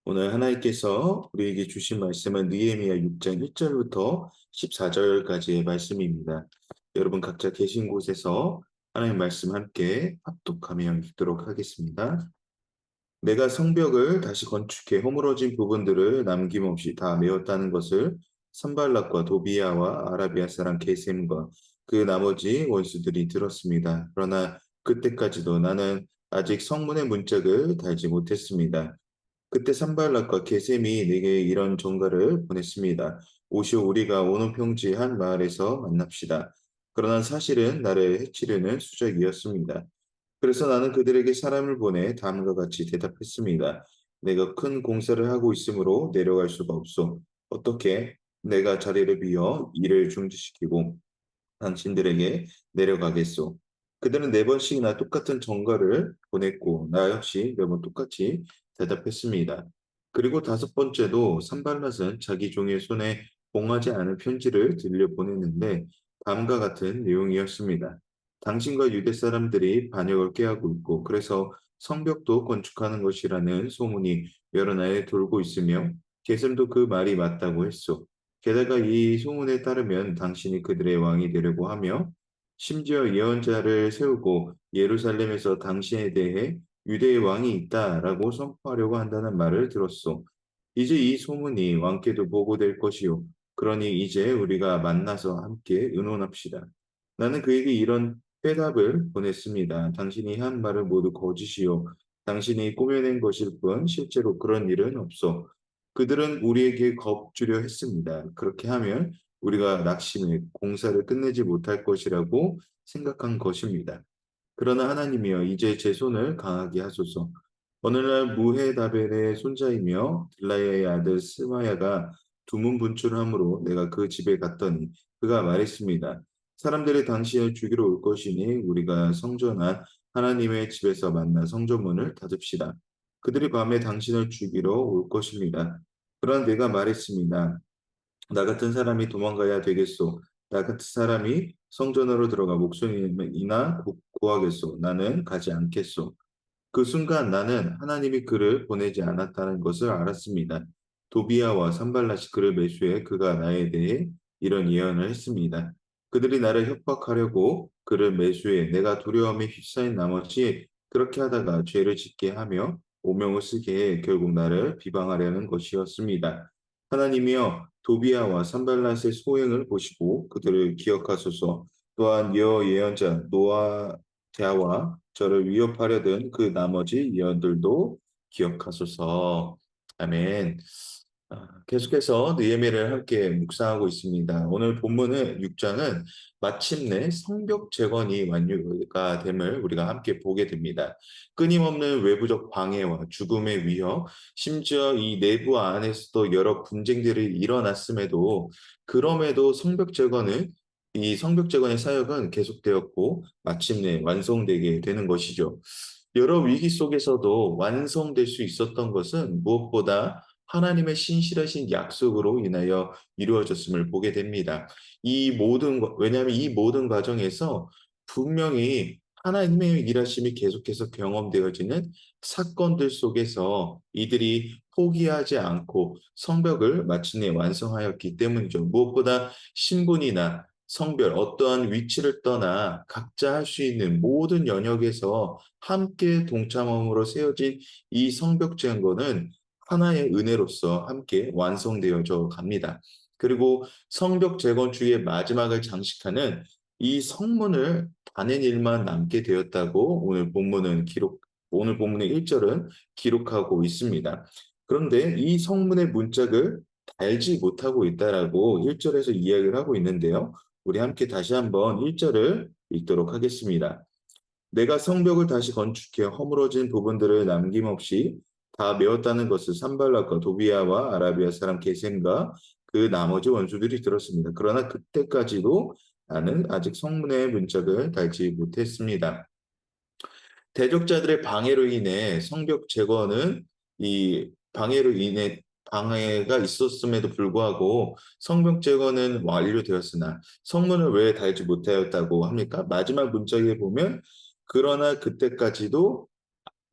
오늘 하나님께서 우리에게 주신 말씀은 느헤미야 6장 1절부터 14절까지의 말씀입니다. 여러분 각자 계신 곳에서 하나님 말씀 함께 합독하며 읽도록 하겠습니다. 내가 성벽을 다시 건축해 허물어진 부분들을 남김없이 다 메웠다는 것을 산발락과 도비야와 아라비아 사람 게셈과 그 나머지 원수들이 들었습니다. 그러나 그때까지도 나는 아직 성문의 문짝을 달지 못했습니다. 그때 산발락과 게셈이 내게 이런 전가를 보냈습니다. 오시오 우리가 오는 평지 한 마을에서 만납시다. 그러나 사실은 나를 해치려는 수작이었습니다. 그래서 나는 그들에게 사람을 보내 다음과 같이 대답했습니다. 내가 큰 공사를 하고 있으므로 내려갈 수가 없소. 어떻게 내가 자리를 비워 일을 중지시키고 당신들에게 내려가겠소. 그들은 네 번씩이나 똑같은 전가를 보냈고 나 역시 매번 똑같이 대답했습니다. 그리고 다섯 번째도 산발랏은 자기 종의 손에 봉하지 않은 편지를 들려 보냈는데 다음과 같은 내용이었습니다. 당신과 유대 사람들이 반역을 꾀하고 있고 그래서 성벽도 건축하는 것이라는 소문이 여러 나라에 돌고 있으며 게셈도 그 말이 맞다고 했소. 게다가 이 소문에 따르면 당신이 그들의 왕이 되려고 하며 심지어 예언자를 세우고 예루살렘에서 당신에 대해 유대의 왕이 있다라고 선포하려고 한다는 말을 들었소. 이제 이 소문이 왕께도 보고될 것이요. 그러니 이제 우리가 만나서 함께 의논합시다. 나는 그에게 이런 회답을 보냈습니다. 당신이 한 말은 모두 거짓이요. 당신이 꾸며낸 것일 뿐 실제로 그런 일은 없어. 그들은 우리에게 겁주려 했습니다. 그렇게 하면 우리가 낙심해 공사를 끝내지 못할 것이라고 생각한 것입니다. 그러나 하나님이여 이제 제 손을 강하게 하소서. 오늘날 무헤다벨의 손자이며 들라야의 아들 스마야가 두문 분출함으로 내가 그 집에 갔더니 그가 말했습니다. 사람들이 당신을 죽이러 올 것이니 우리가 성전한 하나님의 집에서 만나 성전문을 닫읍시다. 그들이 밤에 당신을 죽이러 올 것입니다. 그러나 내가 말했습니다. 나 같은 사람이 도망가야 되겠소. 나 같은 사람이 성전으로 들어가 목숨이나 구하겠소. 나는 가지 않겠소. 그 순간 나는 하나님이 그를 보내지 않았다는 것을 알았습니다. 도비야와 산발랏이 그를 매수해 그가 나에 대해 이런 예언을 했습니다. 그들이 나를 협박하려고 그를 매수해 내가 두려움에 휩싸인 나머지 그렇게 하다가 죄를 짓게 하며 오명을 쓰게 해 결국 나를 비방하려는 것이었습니다. 하나님이여 도비야와 산발랏의 소행을 보시고 그들을 기억하소서. 또한 여호 예언자 노아랴와 저를 위협하려던 그 나머지 예언들도 기억하소서. 아멘. 계속해서 느헤미야를 함께 묵상하고 있습니다. 오늘 본문은 6장은 마침내 성벽 재건이 완료가 됨을 우리가 함께 보게 됩니다. 끊임없는 외부적 방해와 죽음의 위협, 심지어 이 내부 안에서도 여러 분쟁들이 일어났음에도 그럼에도 이 성벽 재건의 사역은 계속되었고 마침내 완성되게 되는 것이죠. 여러 위기 속에서도 완성될 수 있었던 것은 무엇보다 하나님의 신실하신 약속으로 인하여 이루어졌음을 보게 됩니다. 왜냐하면 이 모든 과정에서 분명히 하나님의 일하심이 계속해서 경험되어지는 사건들 속에서 이들이 포기하지 않고 성벽을 마침내 완성하였기 때문이죠. 무엇보다 신분이나 성별, 어떠한 위치를 떠나 각자 할 수 있는 모든 영역에서 함께 동참함으로 세워진 이 성벽 제한거는 하나의 은혜로서 함께 완성되어져 갑니다. 그리고 성벽 재건주의 마지막을 장식하는 이 성문을 다는 일만 남게 되었다고 오늘 본문의 1절은 기록하고 있습니다. 그런데 이 성문의 문짝을 달지 못하고 있다라고 1절에서 이야기를 하고 있는데요. 우리 함께 다시 한번 1절을 읽도록 하겠습니다. 내가 성벽을 다시 건축해 허물어진 부분들을 남김없이 다 메웠다는 것을 산발락과 도비야와 아라비아 사람 게셈과 그 나머지 원수들이 들었습니다. 그러나 그때까지도 나는 아직 성문의 문짝을 달지 못했습니다. 대적자들의 방해로 인해 성벽 제거는 이 방해로 인해 방해가 있었음에도 불구하고 성벽 제거는 완료되었으나 성문을 왜 달지 못하였다고 합니까? 마지막 문짝에 보면 그러나 그때까지도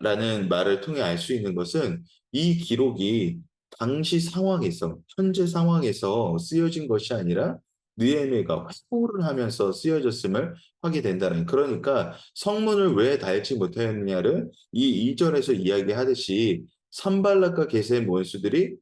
라는 말을 통해 알 수 있는 것은 이 기록이 당시 상황에서, 현재 상황에서 쓰여진 것이 아니라 느헤미야가 회고를 하면서 쓰여졌음을 하게 된다는. 그러니까 성문을 왜 달지 못하였느냐를 이 2절에서 이야기하듯이 산발락과 게셈 원수들이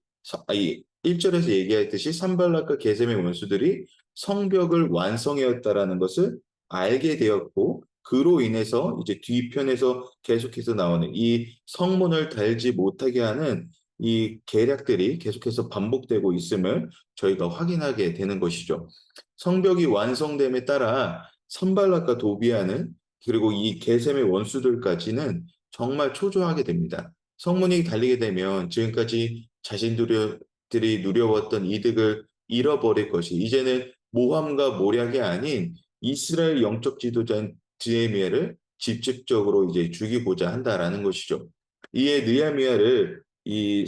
이 1절에서 얘기했듯이 산발락과 게셈의 원수들이 성벽을 완성하였다라는 것을 알게 되었고, 그로 인해서 이제 뒤편에서 계속해서 나오는 이 성문을 달지 못하게 하는 이 계략들이 계속해서 반복되고 있음을 저희가 확인하게 되는 것이죠. 성벽이 완성됨에 따라 선발락과 도비아는, 그리고 이 게셈의 원수들까지는 정말 초조하게 됩니다. 성문이 달리게 되면 지금까지 자신들이 누려왔던 이득을 잃어버릴 것이, 이제는 모함과 모략이 아닌 이스라엘 영적 지도자인 느헤미야를 직접적으로 이제 죽이고자 한다라는 것이죠. 이에 느헤미야를 이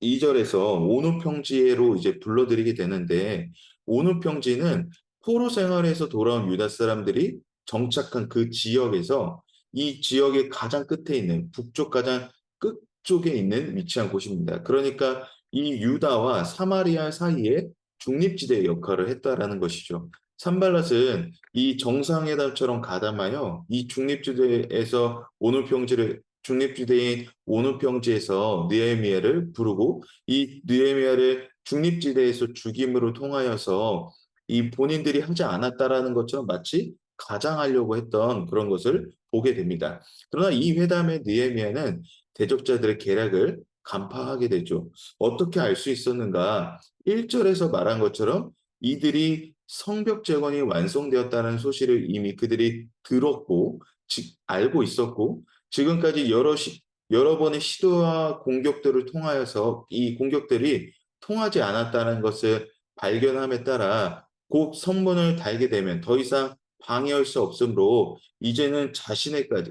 2절에서 온누평지로 이제 불러들이게 되는데, 온누평지는 포로 생활에서 돌아온 유다 사람들이 정착한 그 지역에서 이 지역의 가장 끝에 있는, 북쪽 가장 끝쪽에 있는 위치한 곳입니다. 그러니까 이 유다와 사마리아 사이에 중립지대의 역할을 했다라는 것이죠. 산발랏은 이 정상회담처럼 가담하여 이 중립지대에서 온누평지를, 중립지대인 온누평지에서 느헤미야를 부르고, 이 느헤미야를 중립지대에서 죽임으로 통하여서 이 본인들이 하지 않았다라는 것처럼 마치 가장하려고 했던 그런 것을 보게 됩니다. 그러나 이 회담의 느헤미야는 대적자들의 계략을 간파하게 되죠. 어떻게 알 수 있었는가? 1절에서 말한 것처럼 이들이 성벽 재건이 완성되었다는 소식을 이미 그들이 들었고 알고 있었고, 지금까지 여러 번의 시도와 공격들을 통하여서 이 공격들이 통하지 않았다는 것을 발견함에 따라 곧 성문을 달게 되면 더 이상 방해할 수 없으므로 이제는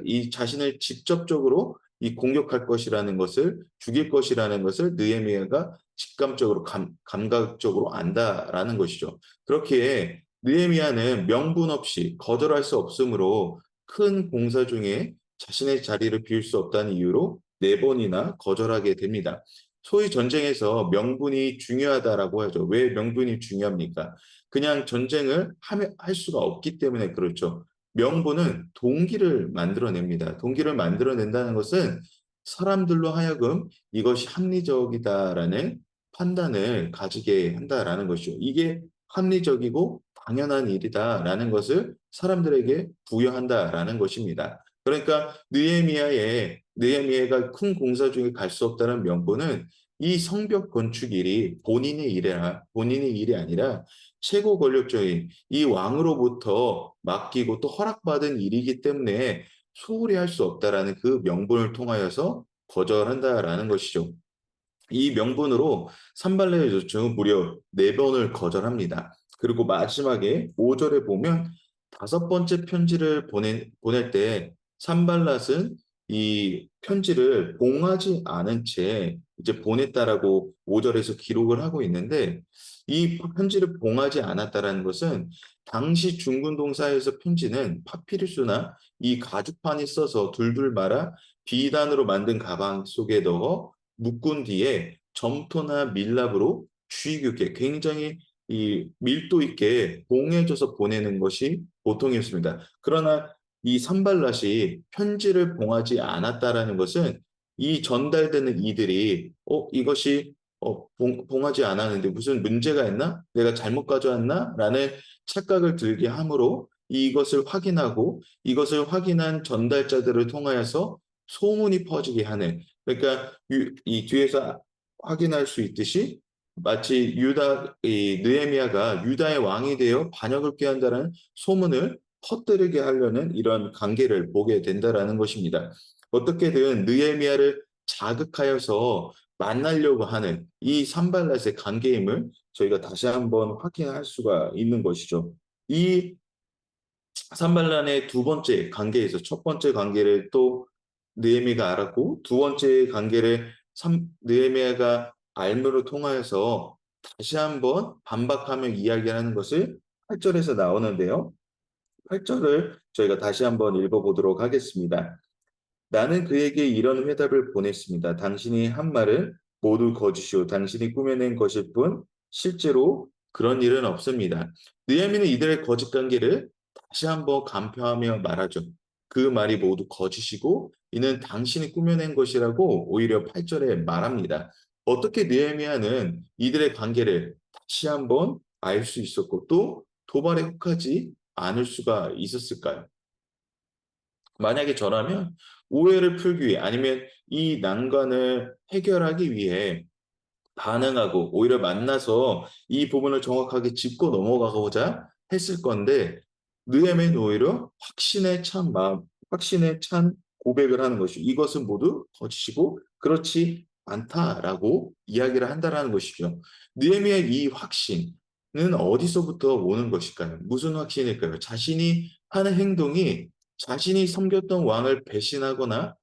이 자신을 직접적으로 이 공격할 것이라는 것을, 죽일 것이라는 것을 느헤미야가 직감적으로 감각적으로 안다라는 것이죠. 그렇기에 느헤미야는 명분 없이 거절할 수 없으므로 큰 공사 중에 자신의 자리를 비울 수 없다는 이유로 네 번이나 거절하게 됩니다. 소위 전쟁에서 명분이 중요하다라고 하죠. 왜 명분이 중요합니까? 그냥 전쟁을 할 수가 없기 때문에 그렇죠. 명분은 동기를 만들어냅니다. 동기를 만들어낸다는 것은 사람들로 하여금 이것이 합리적이다라는 판단을 가지게 한다라는 것이죠. 이게 합리적이고 당연한 일이다라는 것을 사람들에게 부여한다라는 것입니다. 그러니까 느헤미야가 큰 공사 중에 갈 수 없다는 명분은 이 성벽 건축 일이 본인의 일이 아니라 최고 권력자인 이 왕으로부터 맡기고 또 허락받은 일이기 때문에 소홀히 할 수 없다라는 그 명분을 통하여서 거절한다라는 것이죠. 이 명분으로 산발렛의 요청은 무려 네 번을 거절합니다. 그리고 마지막에 5절에 보면 다섯 번째 편지를 보낼 때 산발랏은 이 편지를 봉하지 않은 채 이제 보냈다라고 5절에서 기록을 하고 있는데, 이 편지를 봉하지 않았다라는 것은 당시 중군 동사에서 편지는 파피루스나 이 가죽판이 써서 둘둘 말아 비단으로 만든 가방 속에 넣어 묶은 뒤에 점토나 밀랍으로 주의 깊게 굉장히 이 밀도 있게 봉해줘서 보내는 것이 보통이었습니다. 그러나 이 산발랏이 편지를 봉하지 않았다라는 것은 이 전달되는 이들이 이것이 봉하지 않았는데 무슨 문제가 있나? 내가 잘못 가져왔나? 라는 착각을 들게 함으로 이것을 확인하고, 이것을 확인한 전달자들을 통하여서 소문이 퍼지게 하는, 그러니까 이 뒤에서 확인할 수 있듯이 마치 이 느헤미야가 유다의 왕이 되어 반역을 꾀한다는 소문을 퍼뜨리게 하려는 이런 관계를 보게 된다라는 것입니다. 어떻게든 느헤미야를 자극하여서 만나려고 하는 이 산발랏의 관계임을 저희가 다시 한번 확인할 수가 있는 것이죠. 이 산발란의 두 번째 관계에서 첫 번째 관계를 또 느헤미야가 알았고, 두 번째 관계를 느헤미야가 알므로 통하여서 다시 한번 반박하며 이야기하는 것을 8절에서 나오는데요. 8절을 저희가 다시 한번 읽어보도록 하겠습니다. 나는 그에게 이런 회답을 보냈습니다. 당신이 한 말은 모두 거짓이요. 당신이 꾸며낸 것일 뿐 실제로 그런 일은 없습니다. 느헤미야는 이들의 거짓 관계를 다시 한번 간파하며 말하죠. 그 말이 모두 거짓이고 이는 당신이 꾸며낸 것이라고 오히려 8절에 말합니다. 어떻게 느헤미야는 이들의 관계를 다시 한번 알 수 있었고 또 도발에 혹하지 않을 수가 있었을까요? 만약에 저라면 오해를 풀기 위해 아니면 이 난관을 해결하기 위해 반응하고 오히려 만나서 이 부분을 정확하게 짚고 넘어가고자 했을 건데 느헤미야는 오히려 확신에 찬 고백을 하는 것이죠. 이것은 모두 거짓이고 그렇지 않다라고 이야기를 한다라는 것이죠. 느헤미야의 이 확신은 어디서부터 오는 것일까요? 무슨 확신일까요? 자신이 하는 행동이 자신이 섬겼던 왕을 배신하거나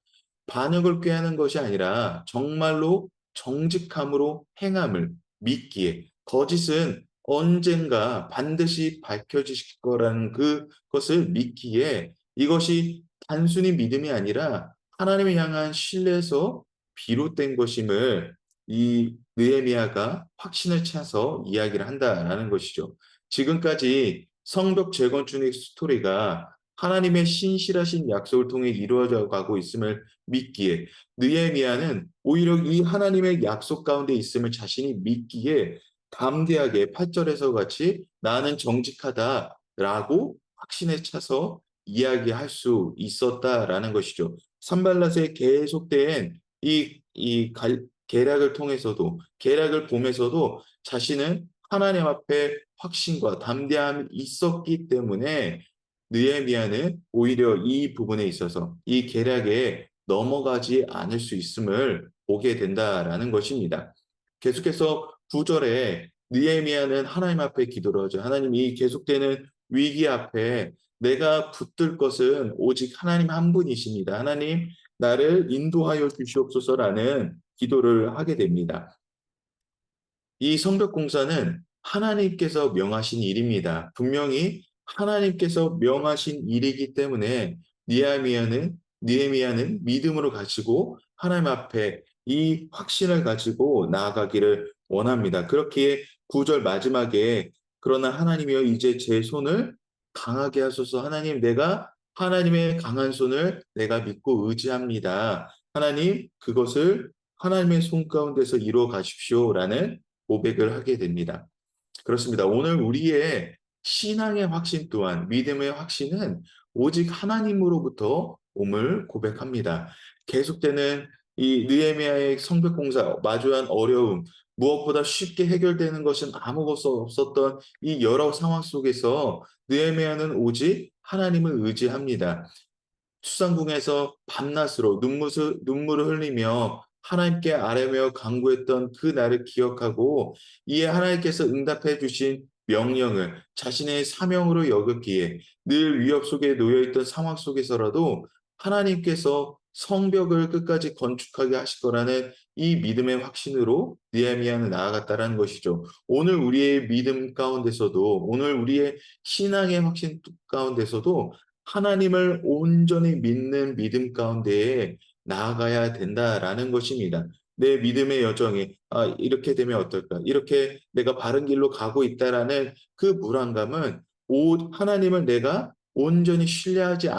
반역을 꾀하는 것이 아니라 정말로 정직함으로 행함을 믿기에 거짓은 언젠가 반드시 밝혀질 거라는 그것을 믿기에 이것이 단순히 믿음이 아니라 하나님을 향한 신뢰에서 비롯된 것임을 이 느헤미야가 확신을 차서 이야기를 한다라는 것이죠. 지금까지 성벽 재건축의 스토리가 하나님의 신실하신 약속을 통해 이루어져 가고 있음을 믿기에 느헤미야는 오히려 이 하나님의 약속 가운데 있음을 자신이 믿기에 담대하게 8절에서 같이 나는 정직하다라고 확신에 차서 이야기할 수 있었다라는 것이죠. 산발랏의 계속된 계략을 통해서도 계략을 보면서도 자신은 하나님 앞에 확신과 담대함이 있었기 때문에 느헤미야는 오히려 이 부분에 있어서 이 계략에 넘어가지 않을 수 있음을 보게 된다라는 것입니다. 계속해서 9절에 느헤미야는 하나님 앞에 기도를 하죠. 하나님 이 계속되는 위기 앞에 내가 붙들 것은 오직 하나님 한 분이십니다. 하나님 나를 인도하여 주시옵소서라는 기도를 하게 됩니다. 이 성벽 공사는 하나님께서 명하신 일입니다. 분명히 하나님께서 명하신 일이기 때문에 느헤미야는 믿음으로 가지고 하나님 앞에 이 확신을 가지고 나아가기를 원합니다. 그렇기에 9절 마지막에 그러나 하나님이여 이제 제 손을 강하게 하소서. 하나님 내가 하나님의 강한 손을 내가 믿고 의지합니다. 하나님 그것을 하나님의 손 가운데서 이루어 가십시오라는 고백을 하게 됩니다. 그렇습니다. 오늘 우리의 신앙의 확신 또한 믿음의 확신은 오직 하나님으로부터 옴을 고백합니다. 계속되는 이 느헤미야의 성벽 공사 마주한 어려움 무엇보다 쉽게 해결되는 것은 아무것도 없었던 이 여러 상황 속에서 느헤미야는 오직 하나님을 의지합니다. 수상궁에서 밤낮으로 눈물을 흘리며 하나님께 아뢰며 간구했던 그 날을 기억하고 이에 하나님께서 응답해 주신 명령을 자신의 사명으로 여겼기에 늘 위협 속에 놓여 있던 상황 속에서라도 하나님께서 성벽을 끝까지 건축하게 하실 거라는 이 믿음의 확신으로 느헤미야는 나아갔다라는 것이죠. 오늘 우리의 믿음 가운데서도 오늘 우리의 신앙의 확신 가운데서도 하나님을 온전히 믿는 믿음 가운데에 나아가야 된다라는 것입니다. 내 믿음의 여정이 이렇게 되면 어떨까? 이렇게 내가 바른 길로 가고 있다라는 그 불안감은 하나님을 내가 온전히 신뢰하지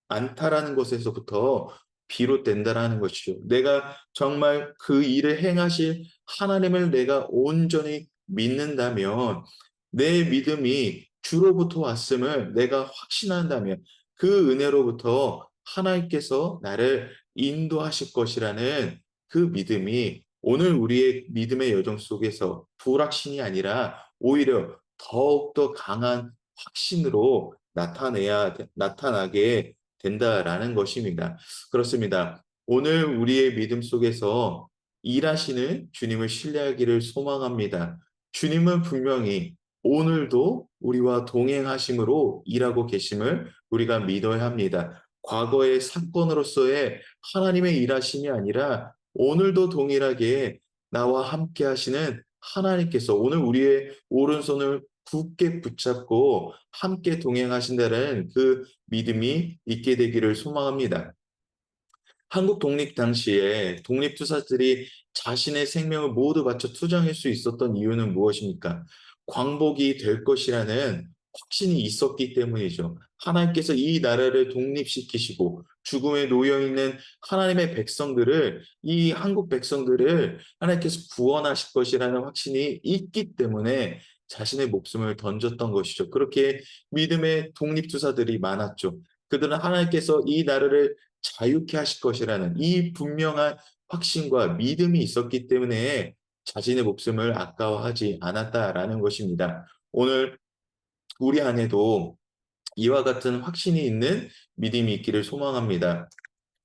않다라는 것에서부터 비롯된다라는 것이죠. 내가 정말 그 일을 행하실 하나님을 내가 온전히 믿는다면 내 믿음이 주로부터 왔음을 내가 확신한다면 그 은혜로부터 하나님께서 나를 인도하실 것이라는 그 믿음이 오늘 우리의 믿음의 여정 속에서 불확신이 아니라 오히려 더욱더 강한 확신으로 나타나게 된다라는 것입니다. 그렇습니다. 오늘 우리의 믿음 속에서 일하시는 주님을 신뢰하기를 소망합니다. 주님은 분명히 오늘도 우리와 동행하심으로 일하고 계심을 우리가 믿어야 합니다. 과거의 사건으로서의 하나님의 일하심이 아니라 오늘도 동일하게 나와 함께 하시는 하나님께서 오늘 우리의 오른손을 굳게 붙잡고 함께 동행하신다는 그 믿음이 있게 되기를 소망합니다. 한국 독립 당시에 독립투사들이 자신의 생명을 모두 바쳐 투쟁할 수 있었던 이유는 무엇입니까? 광복이 될 것이라는 확신이 있었기 때문이죠. 하나님께서 이 나라를 독립시키시고 죽음에 놓여 있는 하나님의 백성들을, 이 한국 백성들을 하나님께서 구원하실 것이라는 확신이 있기 때문에 자신의 목숨을 던졌던 것이죠. 그렇게 믿음의 독립투사들이 많았죠. 그들은 하나님께서 이 나라를 자유케 하실 것이라는 이 분명한 확신과 믿음이 있었기 때문에 자신의 목숨을 아까워하지 않았다라는 것입니다. 오늘 우리 안에도 이와 같은 확신이 있는 믿음이 있기를 소망합니다.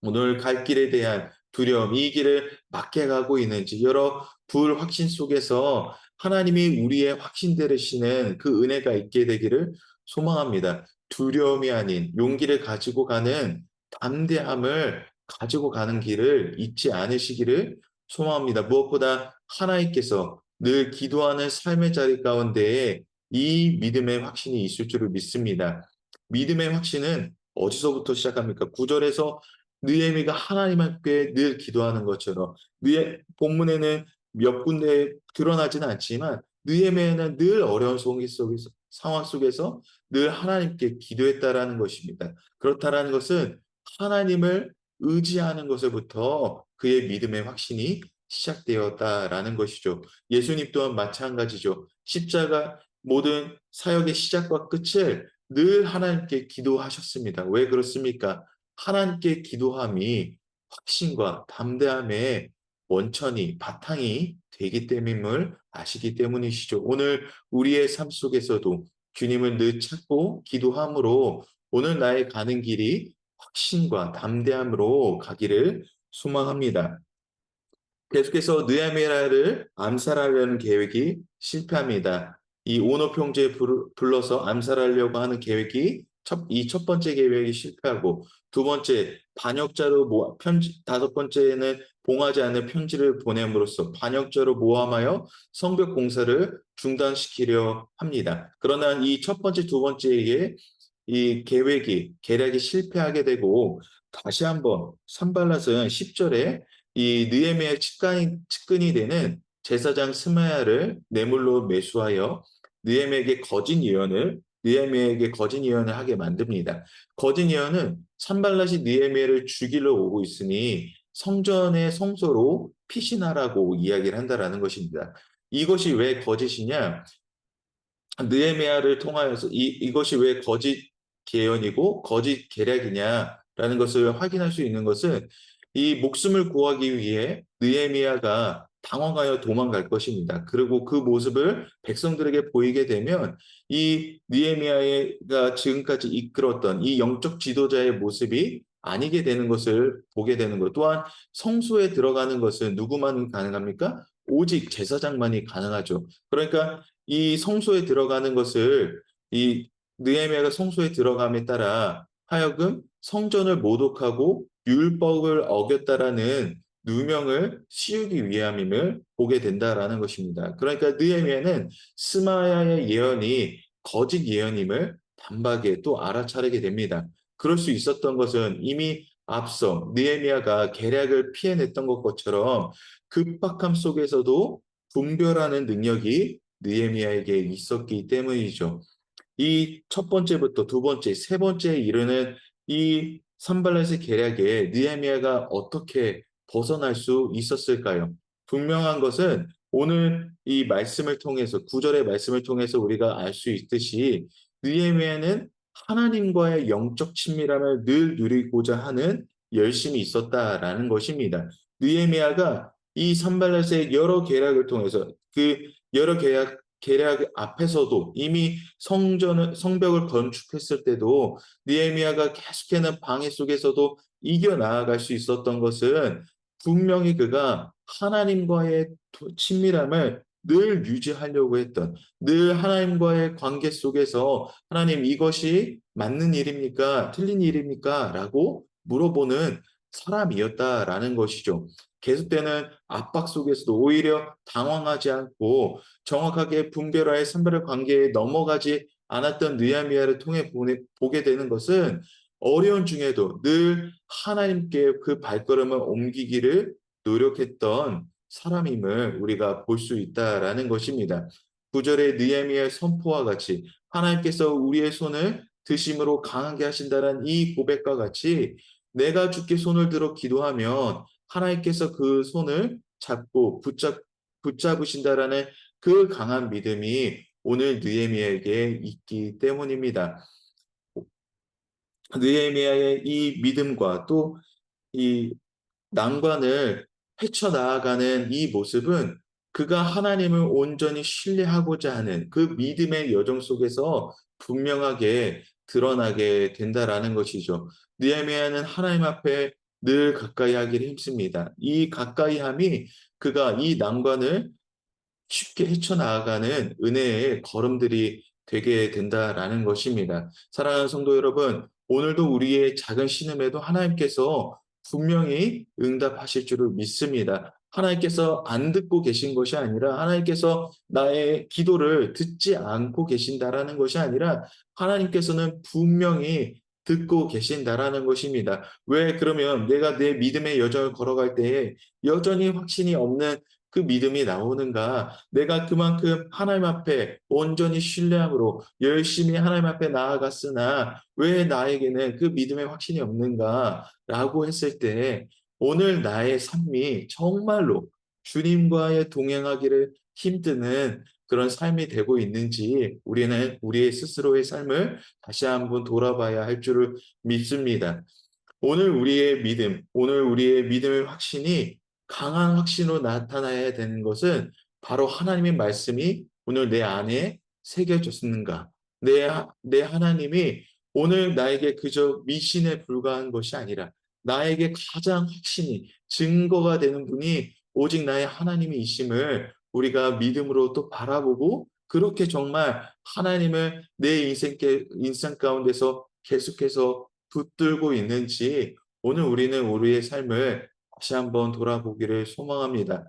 오늘 갈 길에 대한 두려움, 이 길을 맞게 가고 있는지, 여러 불확신 속에서 하나님이 우리의 확신되시는 그 은혜가 있게 되기를 소망합니다. 두려움이 아닌 용기를 가지고 가는 담대함을 가지고 가는 길을 잊지 않으시기를 소망합니다. 무엇보다 하나님께서 늘 기도하는 삶의 자리 가운데에 이 믿음의 확신이 있을 줄을 믿습니다. 믿음의 확신은 어디서부터 시작합니까? 9절에서 느헤미가 하나님 앞에 늘 기도하는 것처럼, 본문에는 몇 군데 드러나지는 않지만 느헤미야는 늘 어려운 상황 속에서 늘 하나님께 기도했다라는 것입니다. 그렇다라는 것은 하나님을 의지하는 것에부터 그의 믿음의 확신이 시작되었다라는 것이죠. 예수님 또한 마찬가지죠. 십자가 모든 사역의 시작과 끝을 늘 하나님께 기도하셨습니다. 왜 그렇습니까? 하나님께 기도함이 확신과 담대함의 원천이, 바탕이 되기 때문임을 아시기 때문이시죠. 오늘 우리의 삶 속에서도 주님을 늘 찾고 기도함으로 오늘 나의 가는 길이 확신과 담대함으로 가기를 소망합니다. 계속해서 느헤미야를 암살하려는 계획이 실패합니다. 이 오노 형제 불러서 암살하려고 하는 계획이 이 첫 번째 계획이 실패하고, 두 번째 반역자로 다섯 번째는 봉하지 않은 편지를 보냄으로써 반역자로 모함하여 성벽 공사를 중단시키려 합니다. 그러나 이 첫 번째, 두 번째의 이 계략이 실패하게 되고, 다시 한번 산발랏은 10절에 이 느헤미야의 측근이 되는 제사장 스마야를 뇌물로 매수하여 느헤미야에게 거짓 예언을 하게 만듭니다. 거짓 예언은 산발랏이 느헤미야를 죽이러 오고 있으니 성전의 성소로 피신하라고 이야기를 한다라는 것입니다. 이것이 왜 거짓이냐? 느헤미야를 통하여서 이것이 왜 거짓 계언이고 거짓 계략이냐라는 것을 확인할 수 있는 것은, 이 목숨을 구하기 위해 느헤미야가 당황하여 도망갈 것입니다. 그리고 그 모습을 백성들에게 보이게 되면 이 느헤미야가 지금까지 이끌었던 이 영적 지도자의 모습이 아니게 되는 것을 보게 되는 것. 또한 성소에 들어가는 것은 누구만 가능합니까? 오직 제사장만이 가능하죠. 그러니까 이 성소에 들어가는 것을, 이 느헤미야가 성소에 들어감에 따라 하여금 성전을 모독하고 율법을 어겼다라는 누명을 씌우기 위함임을 보게 된다라는 것입니다. 그러니까 느헤미야는 스마야의 예언이 거짓 예언임을 단박에 또 알아차리게 됩니다. 그럴 수 있었던 것은 이미 앞서 느헤미야가 계략을 피해냈던 것처럼 급박함 속에서도 분별하는 능력이 느헤미야에게 있었기 때문이죠. 이 첫 번째부터 두 번째, 세 번째에 이르는 이 산발렛의 계략에 느헤미야가 어떻게 벗어날 수 있었을까요? 분명한 것은 오늘 이 말씀을 통해서, 구절의 말씀을 통해서 우리가 알 수 있듯이 느헤미야는 하나님과의 영적 친밀함을 늘 누리고자 하는 열심이 있었다라는 것입니다. 느헤미야가 이 산발렛의 여러 계략을 통해서, 그 여러 계략 앞에서도 이미 성벽을 건축했을 때도 느헤미야가 계속해는 방해 속에서도 이겨 나아갈 수 있었던 것은, 분명히 그가 하나님과의 친밀함을 늘 유지하려고 했던, 늘 하나님과의 관계 속에서 하나님, 이것이 맞는 일입니까? 틀린 일입니까? 라고 물어보는 사람이었다라는 것이죠. 계속되는 압박 속에서도 오히려 당황하지 않고 정확하게 분별하여 선별의 관계에 넘어가지 않았던 느헤미야를 통해 보게 되는 것은, 어려운 중에도 늘 하나님께 그 발걸음을 옮기기를 노력했던 사람임을 우리가 볼 수 있다라는 것입니다. 9절의 느헤미야의 선포와 같이 하나님께서 우리의 손을 드심으로 강하게 하신다는 이 고백과 같이 내가 주께 손을 들어 기도하면 하나님께서 그 손을 잡고 붙잡으신다라는 그 강한 믿음이 오늘 느헤미야에게 있기 때문입니다. 느헤미야의 이 믿음과 또 이 난관을 헤쳐나가는 이 모습은 그가 하나님을 온전히 신뢰하고자 하는 그 믿음의 여정 속에서 분명하게 드러나게 된다라는 것이죠. 느헤미야는 하나님 앞에 늘 가까이 하기를 힘씁니다. 이 가까이함이 그가 이 난관을 쉽게 헤쳐나가는 은혜의 걸음들이 되게 된다라는 것입니다. 사랑하는 성도 여러분, 오늘도 우리의 작은 신음에도 하나님께서 분명히 응답하실 줄을 믿습니다. 하나님께서 안 듣고 계신 것이 아니라 하나님께서 나의 기도를 듣지 않고 계신다라는 것이 아니라 하나님께서는 분명히 듣고 계신다라는 것입니다. 왜 그러면 내가 내 믿음의 여정을 걸어갈 때에 여전히 확신이 없는 그 믿음이 나오는가? 내가 그만큼 하나님 앞에 온전히 신뢰함으로 열심히 하나님 앞에 나아갔으나 왜 나에게는 그 믿음의 확신이 없는가? 라고 했을 때 오늘 나의 삶이 정말로 주님과의 동행하기를 힘드는 그런 삶이 되고 있는지 우리는 우리의 스스로의 삶을 다시 한번 돌아봐야 할 줄을 믿습니다. 오늘 우리의 믿음의 확신이 강한 확신으로 나타나야 되는 것은 바로 하나님의 말씀이 오늘 내 안에 새겨졌는가. 내 하나님이 오늘 나에게 그저 미신에 불과한 것이 아니라 나에게 가장 확신이 증거가 되는 분이 오직 나의 하나님이심을 우리가 믿음으로 또 바라보고 그렇게 정말 하나님을 내 인생 가운데서 계속해서 붙들고 있는지 오늘 우리는 우리의 삶을 다시 한번 돌아보기를 소망합니다.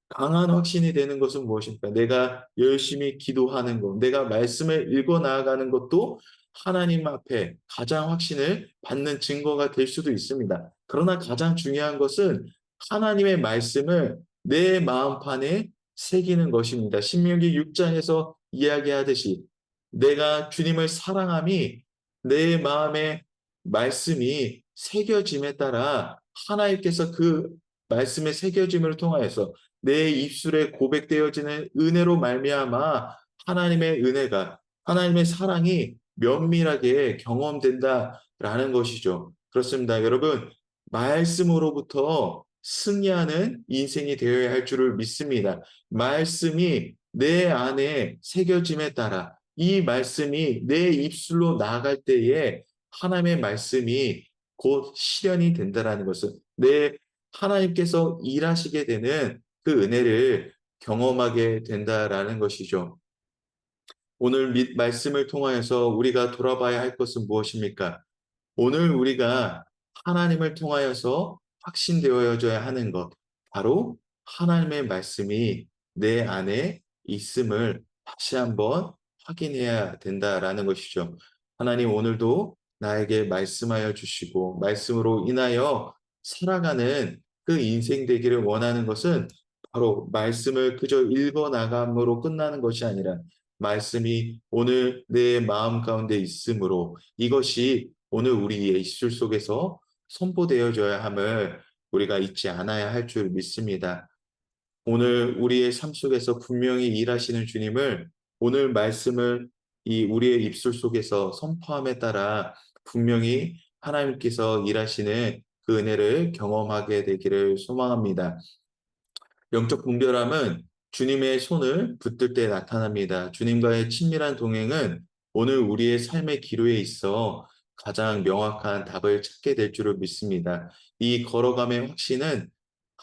강한 확신이 되는 것은 무엇입니까? 내가 열심히 기도하는 것, 내가 말씀을 읽어 나아가는 것도 하나님 앞에 가장 확신을 받는 증거가 될 수도 있습니다. 그러나 가장 중요한 것은 하나님의 말씀을 내 마음판에 새기는 것입니다. 신명기 6장에서 이야기하듯이 내가 주님을 사랑함이 내 마음에 말씀이 새겨짐에 따라 하나님께서 그 말씀의 새겨짐을 통하여서 내 입술에 고백되어지는 은혜로 말미암아 하나님의 은혜가 하나님의 사랑이 면밀하게 경험된다라는 것이죠. 그렇습니다. 여러분, 말씀으로부터 승리하는 인생이 되어야 할 줄을 믿습니다. 말씀이 내 안에 새겨짐에 따라 이 말씀이 내 입술로 나아갈 때에 하나님의 말씀이 곧 실현이 된다라는 것은 내 하나님께서 일하시게 되는 그 은혜를 경험하게 된다라는 것이죠. 오늘 말씀을 통하여서 우리가 돌아봐야 할 것은 무엇입니까? 오늘 우리가 하나님을 통하여서 확신되어져야 하는 것, 바로 하나님의 말씀이 내 안에 있음을 다시 한번 확인해야 된다라는 것이죠. 하나님 오늘도 나에게 말씀하여 주시고, 말씀으로 인하여 살아가는 그 인생 되기를 원하는 것은 바로 말씀을 그저 읽어 나감으로 끝나는 것이 아니라 말씀이 오늘 내 마음 가운데 있으므로 이것이 오늘 우리의 입술 속에서 선포되어져야 함을 우리가 잊지 않아야 할 줄 믿습니다. 오늘 우리의 삶 속에서 분명히 일하시는 주님을 오늘 말씀을 이 우리의 입술 속에서 선포함에 따라 분명히 하나님께서 일하시는 그 은혜를 경험하게 되기를 소망합니다. 영적 분별함은 주님의 손을 붙들 때 나타납니다. 주님과의 친밀한 동행은 오늘 우리의 삶의 기로에 있어 가장 명확한 답을 찾게 될 줄을 믿습니다. 이 걸어감의 확신은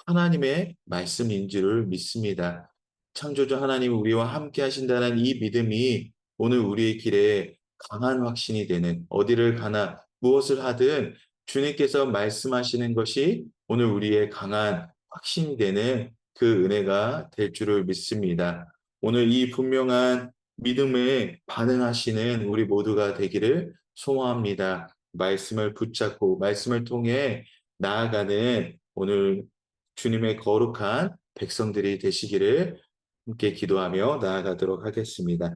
하나님의 말씀인 줄을 믿습니다. 창조주 하나님 우리와 함께 하신다는 이 믿음이 오늘 우리의 길에 강한 확신이 되는 어디를 가나 무엇을 하든 주님께서 말씀하시는 것이 오늘 우리의 강한 확신이 되는 그 은혜가 될 줄을 믿습니다. 오늘 이 분명한 믿음에 반응하시는 우리 모두가 되기를 소망합니다. 말씀을 붙잡고 말씀을 통해 나아가는 오늘 주님의 거룩한 백성들이 되시기를 함께 기도하며 나아가도록 하겠습니다.